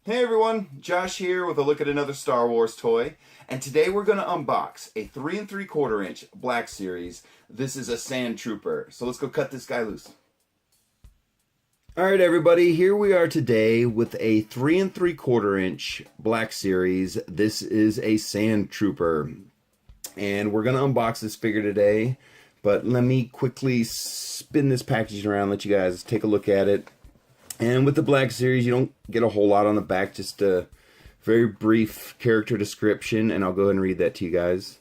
Hey everyone, Josh here with a look at another Star Wars toy. And today we're going to unbox a 3 3/4 inch Black Series. This is a Sandtrooper. So let's go cut this guy loose. Alright everybody, here we are today with a 3 3/4 inch Black Series. This is a Sandtrooper. And we're going to unbox this figure today. But let me quickly spin this package around, let you guys take a look at it. And with the Black Series, you don't get a whole lot on the back, just a very brief character description, and I'll go ahead and read that to you guys.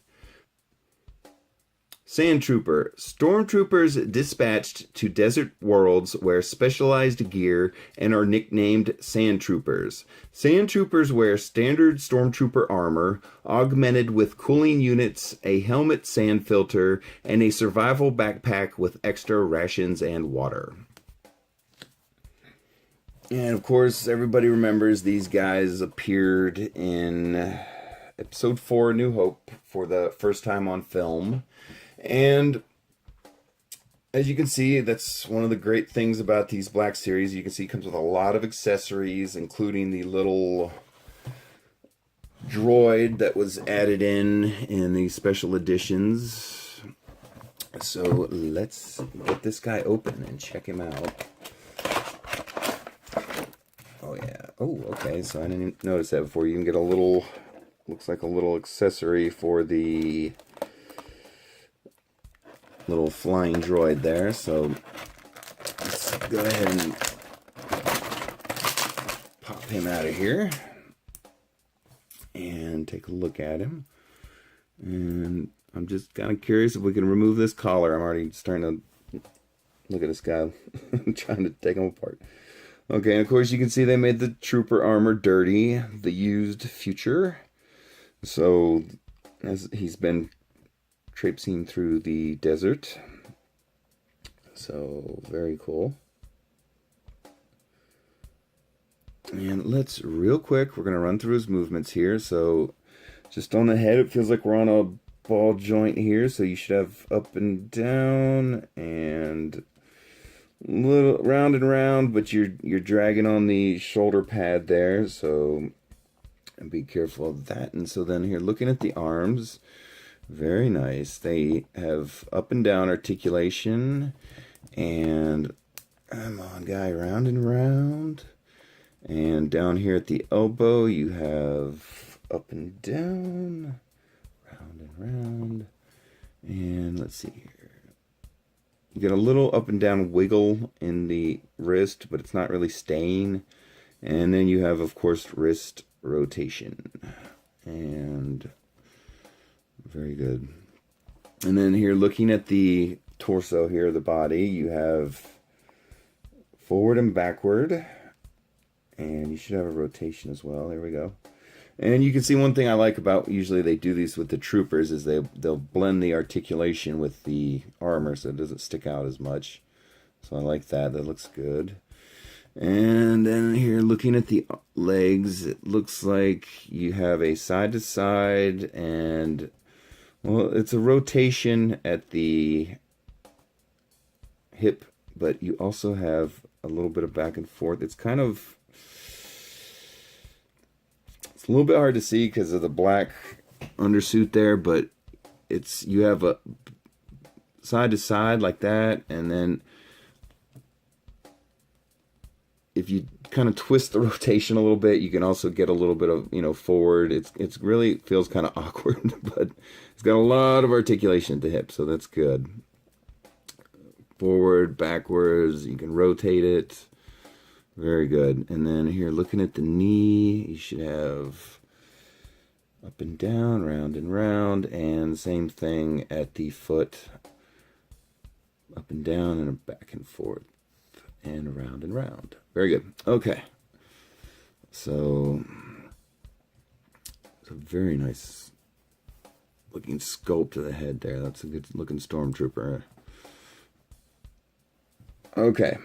Sandtrooper. Stormtroopers dispatched to desert worlds wear specialized gear and are nicknamed Sandtroopers. Sandtroopers wear standard Stormtrooper armor, augmented with cooling units, a helmet sand filter, and a survival backpack with extra rations and water. And of course, everybody remembers these guys appeared in Episode 4, New Hope, for the first time on film. And as you can see, that's one of the great things about these Black Series. You can see it comes with a lot of accessories, including the little droid that was added in these special editions. So let's get this guy open and check him out. Oh yeah. Oh, okay. So I didn't notice that before. You can get a little, looks like a little accessory for the little flying droid there. So let's go ahead and pop him out of here and take a look at him. And I'm just kind of curious if we can remove this collar. I'm already starting to look at this guy. I'm trying to take him apart. Okay, and of course you can see they made the trooper armor dirty, the used future. So, as he's been traipsing through the desert. So, very cool. And let's, real quick, we're going to run through his movements here. So, just on the head, it feels like we're on a ball joint here. So, you should have up and down and little round and round, but you're dragging on the shoulder pad there, so be careful of that. And so then here, looking at the arms, very nice. They have up and down articulation, and come on, guy, round and round. And down here at the elbow, you have up and down, round and round. And let's see here. You get a little up and down wiggle in the wrist, but it's not really staying. And then you have, of course, wrist rotation. And very good. And then here, looking at the torso here, the body, you have forward and backward. And you should have a rotation as well. There we go. And you can see one thing I like about, usually they do these with the troopers, is they'll blend the articulation with the armor so it doesn't stick out as much. So I like that. That looks good. And then here, looking at the legs, it looks like you have a side-to-side and, well, it's a rotation at the hip, but you also have a little bit of back and forth. It's kind of, a little bit hard to see because of the black undersuit there, but it's, you have a side to side like that, and then if you kind of twist the rotation a little bit, you can also get a little bit of, forward. It's really feels kind of awkward, but it's got a lot of articulation at the hip, so that's good. Forward, backwards, you can rotate it. Very good. And then here, looking at the knee, you should have up and down, round and round, and same thing at the foot. Up and down and back and forth and around and round. Very good. Okay. So, it's a very nice looking sculpt to the head there. That's a good looking Stormtrooper. Okay.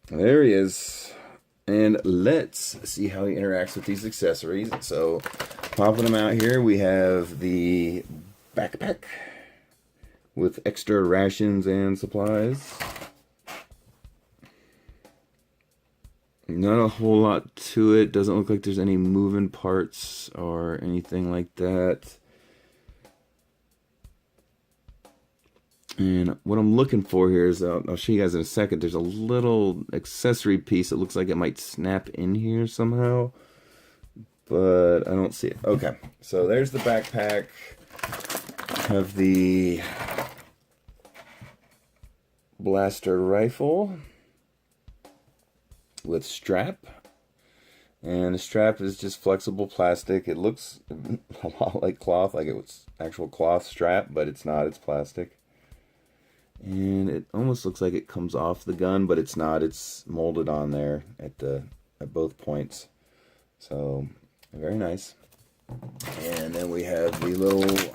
There he is. And let's see how he interacts with these accessories. So, popping them out here, we have the backpack with extra rations and supplies. Not a whole lot to it. Doesn't look like there's any moving parts or anything like that. And what I'm looking for here is, I'll show you guys in a second, there's a little accessory piece that looks like it might snap in here somehow, but I don't see it. Okay, so there's the backpack. Have the blaster rifle with strap. And the strap is just flexible plastic. It looks a lot like cloth, like it was actual cloth strap, but it's not, it's plastic. And it almost looks like it comes off the gun, but it's not. It's molded on there at both points. So, very nice. And then we have the little...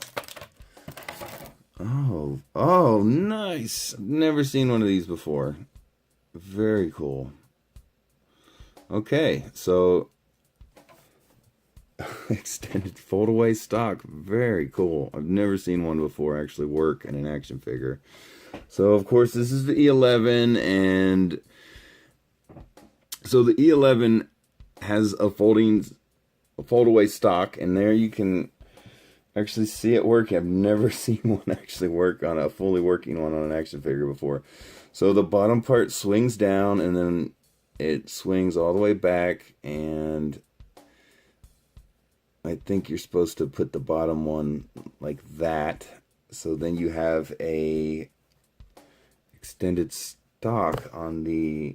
Oh, nice! I've never seen one of these before. Very cool. Okay, so... extended fold-away stock. Very cool. I've never seen one before actually work in an action figure. So, of course, this is the E11, and so the E11 has a fold-away stock, and there you can actually see it work. I've never seen one actually work on a fully working one on an action figure before. So the bottom part swings down, and then it swings all the way back, and I think you're supposed to put the bottom one like that. So then you have a extended stock on the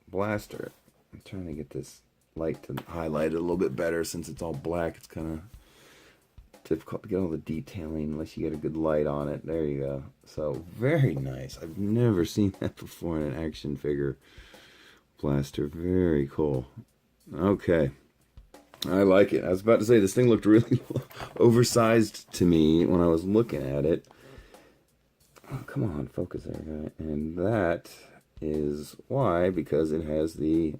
blaster. I'm trying to get this light to highlight it a little bit better since it's all black. It's kind of difficult to get all the detailing unless you get a good light on it. There you go. So very nice. I've never seen that before in an action figure blaster. Very cool. Okay. I like it. I was about to say this thing looked really oversized to me when I was looking at it. Oh, come on, focus there, guy. And that is why, because it has the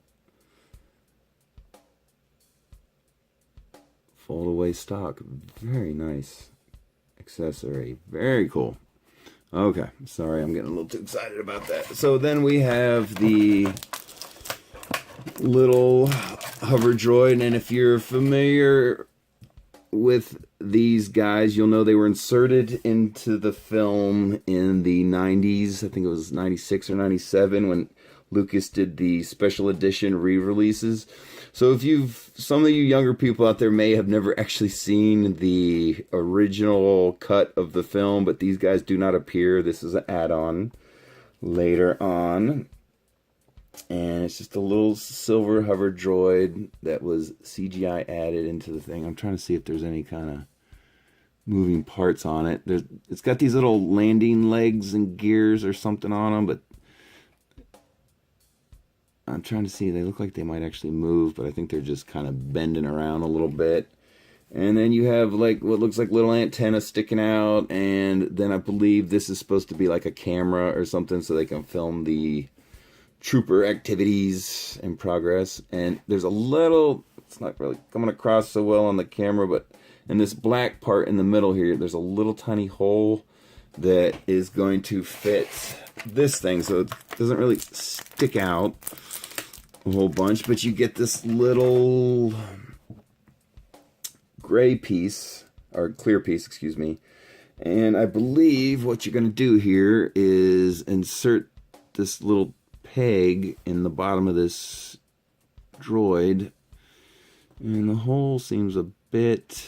fold-away stock. Very nice accessory. Very cool. Okay, sorry, I'm getting a little too excited about that. So then we have the little hover droid, and if you're familiar with these guys, you'll know they were inserted into the film in the 90s. I think it was 96 or 97 when Lucas did the special edition re-releases. So if some of you younger people out there may have never actually seen the original cut of the film, but these guys do not appear. This is an add-on later on. And it's just a little silver hover droid that was CGI added into the thing. I'm trying to see if there's any kind of moving parts on it. It's got these little landing legs and gears or something on them, but I'm trying to see. They look like they might actually move, but I think they're just kind of bending around a little bit. And then you have like what looks like little antenna sticking out, and then I believe this is supposed to be like a camera or something so they can film the trooper activities in progress. And there's a little, it's not really coming across so well on the camera, but in this black part in the middle here, there's a little tiny hole that is going to fit this thing, so it doesn't really stick out a whole bunch, but you get this little gray piece, or clear piece, excuse me. And I believe what you're going to do here is insert this little peg in the bottom of this droid, and the hole seems a bit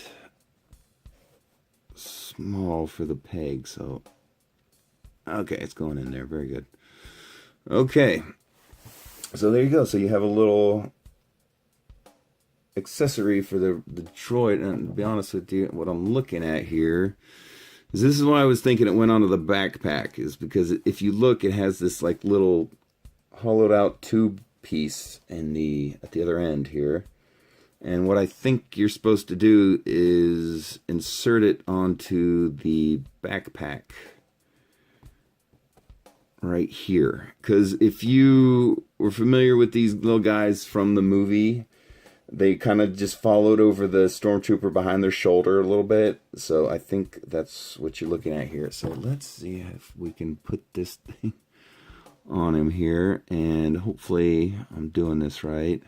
small for the peg, so okay, it's going in there. Very good. Okay, so there you go. So you have a little accessory for the droid, and to be honest with you, what I'm looking at here is, this is why I was thinking it went onto the backpack, is because if you look, it has this like little hollowed out tube piece at the other end here, and what I think you're supposed to do is insert it onto the backpack right here, because if you were familiar with these little guys from the movie, they kind of just followed over the stormtrooper behind their shoulder a little bit. So I think that's what you're looking at here. So let's see if we can put this thing on him here, and hopefully I'm doing this right.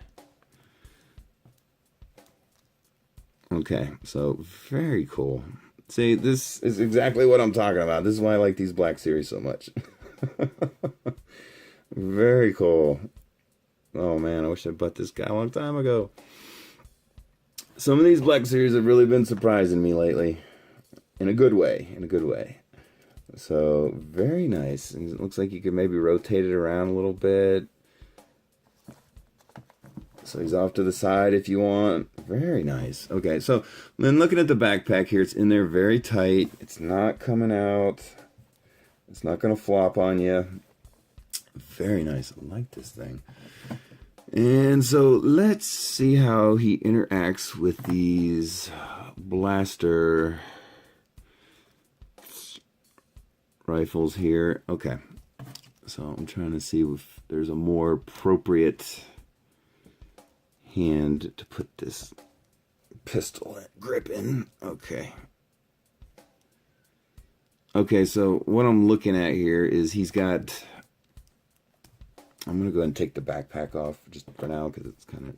Okay, so very cool. See, this is exactly what I'm talking about. This is why I like these Black Series so much. Very cool. Oh man, I wish I bought this guy a long time ago. Some of these Black Series have really been surprising me lately. In a good way, in a good way. So, very nice. And it looks like you could maybe rotate it around a little bit. So he's off to the side if you want. Very nice. Okay, so then looking at the backpack here, it's in there very tight. It's not coming out. It's not going to flop on you. Very nice. I like this thing. And so let's see how he interacts with these blaster rifles here. Okay. So I'm trying to see if there's a more appropriate hand to put this pistol grip in. Okay. Okay, so what I'm looking at here is he's got... I'm going to go ahead and take the backpack off just for now because it's kind of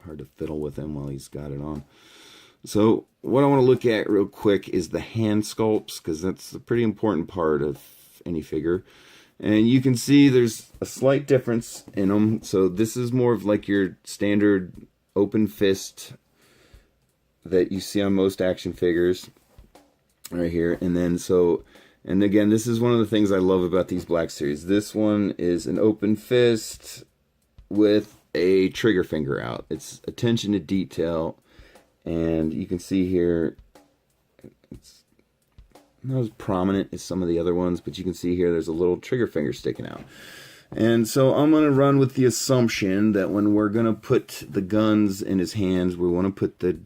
hard to fiddle with him while he's got it on. So what I want to look at real quick is the hand sculpts, because that's a pretty important part of any figure. And you can see there's a slight difference in them. So this is more of like your standard open fist that you see on most action figures right here. And then and again, this is one of the things I love about these Black Series. This one is an open fist with a trigger finger out. It's attention to detail. And you can see here, it's not as prominent as some of the other ones, but you can see here there's a little trigger finger sticking out. And so I'm going to run with the assumption that when we're going to put the guns in his hands, we want to put the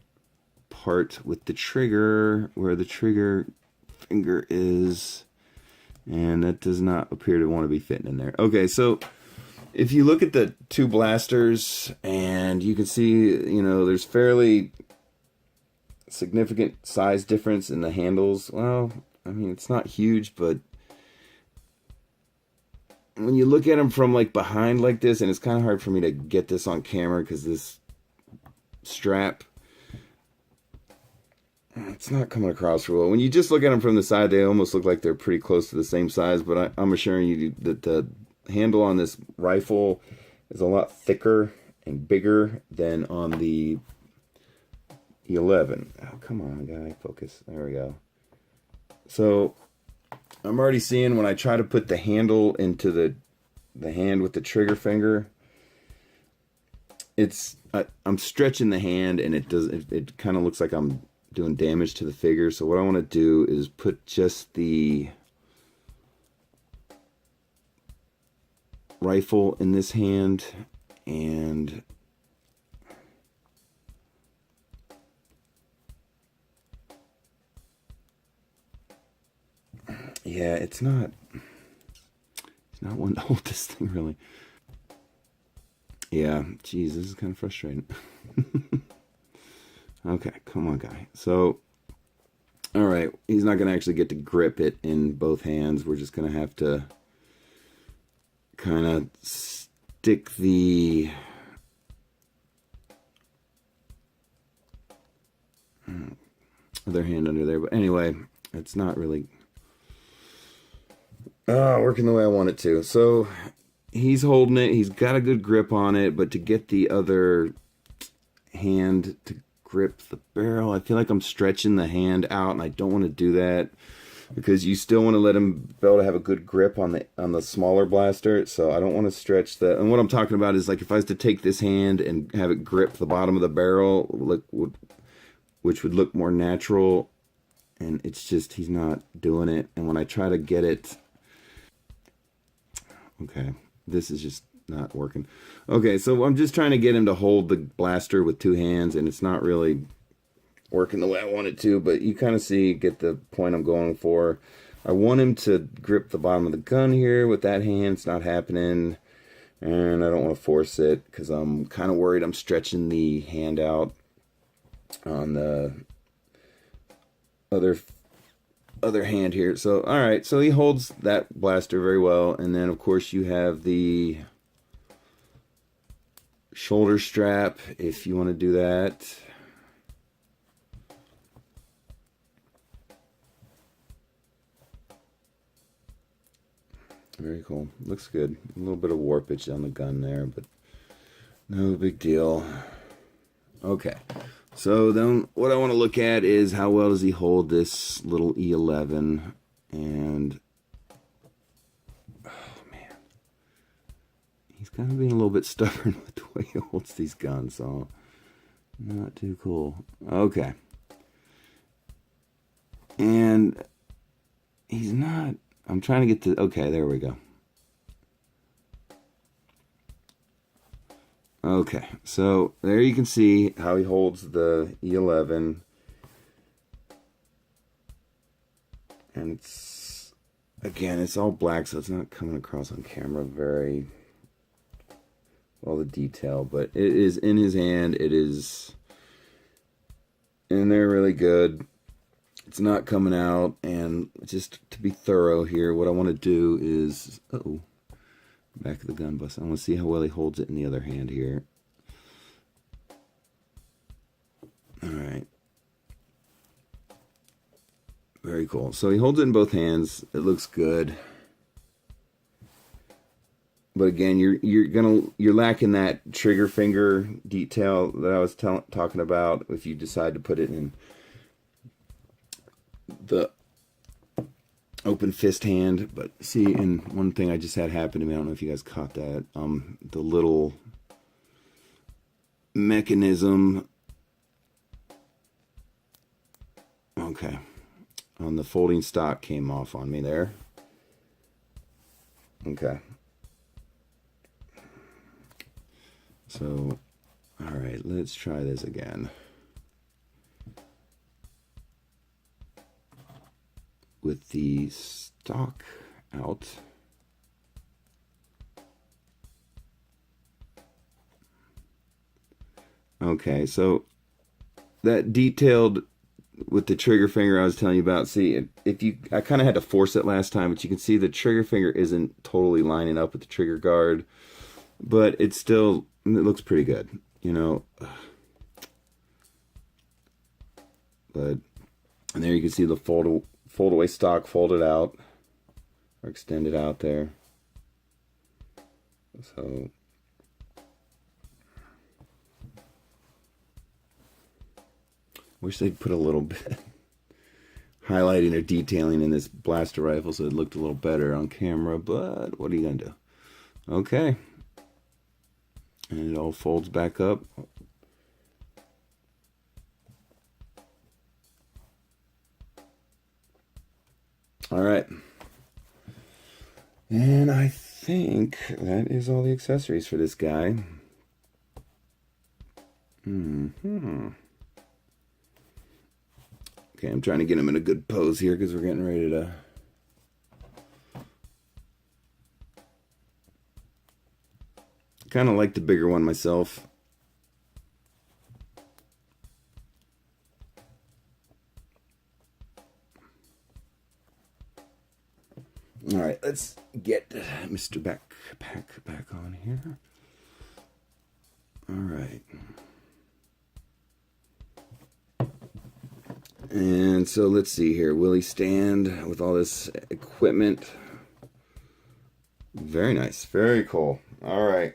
part with the trigger where the trigger finger is. And that does not appear to want to be fitting in there. Okay, so if you look at the two blasters, and you can see, you know, there's fairly significant size difference in the handles. Well, I mean, it's not huge, but when you look at them from like behind like this, and it's kind of hard for me to get this on camera because this strap, it's not coming across real well. When you just look at them from the side, they almost look like they're pretty close to the same size, but I'm assuring you that the handle on this rifle is a lot thicker and bigger than on the 11. Oh, come on, guy, focus. There we go. So I'm already seeing when I try to put the handle into the hand with the trigger finger, I'm stretching the hand, and it kind of looks like I'm doing damage to the figure. So what I want to do is put just the rifle in this hand, and yeah, it's not one to hold this thing really. Yeah, geez, this is kind of frustrating. Okay, come on, guy. So, all right, he's not going to actually get to grip it in both hands. We're just going to have to kind of stick the other hand under there. But anyway, it's not really working the way I want it to. So he's holding it. He's got a good grip on it, but to get the other hand to grip the barrel, I feel like I'm stretching the hand out, and I don't want to do that because you still want to let him be able to have a good grip on the smaller blaster. So I don't want to stretch that. And what I'm talking about is like if I was to take this hand and have it grip the bottom of the barrel, which would look more natural, and it's just he's not doing it. And when I try to get it, okay, this is just not working. Okay, so I'm just trying to get him to hold the blaster with two hands, and it's not really working the way I want it to, but you kind of get the point I'm going for. I want him to grip the bottom of the gun here with that hand. It's not happening, and I don't want to force it because I'm kind of worried I'm stretching the hand out on the other other hand here. So, all right, so he holds that blaster very well. And then, of course, you have the shoulder strap if you want to do that. Very cool. Looks good. A little bit of warpage on the gun there, but no big deal. Okay. So then what I want to look at is how well does he hold this little E11. And oh man, he's kind of being a little bit stubborn with the way he holds these guns, so not too cool. Okay. And he's not, I'm trying to get to, okay, there we go. Okay, so there you can see how he holds the E11. And it's, again, it's all black, so it's not coming across on camera very well, the detail, but it is in his hand. It is in there really good. It's not coming out, and just to be thorough here, what I want to do is, uh-oh, back of the gun bust. I want to see how well he holds it in the other hand here. All right. Very cool. So he holds it in both hands. It looks good. But again, you're lacking that trigger finger detail that I was talking about if you decide to put it in the open fist hand. But see, and one thing I just had happen to me, I don't know if you guys caught that, the little mechanism, okay, on the folding stock came off on me there. Okay. So, all right, let's try this again. With the stock out. Okay, so that detailed with the trigger finger I was telling you about, see, I kind of had to force it last time, but you can see the trigger finger isn't totally lining up with the trigger guard, but it's still, it looks pretty good, you know. But, and there you can see the fold away stock folded out or extended out there. So wish they'd put a little bit highlighting or detailing in this blaster rifle so it looked a little better on camera, but what are you gonna do? Okay. And it all folds back up. All right. And I think that is all the accessories for this guy. Okay, I'm trying to get him in a good pose here because we're getting ready to kind of like the bigger one myself. All right, let's get Mr. Backpack back on here. All right. And so let's see here. Will he stand with all this equipment? Very nice. Very cool. All right.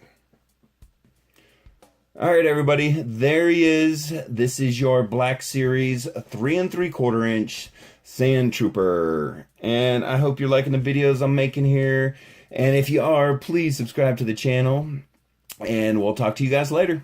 All right, everybody. There he is. This is your Black Series 3 3/4 inch Sandtrooper. And I hope you're liking the videos I'm making here. And if you are, please subscribe to the channel. And we'll talk to you guys later.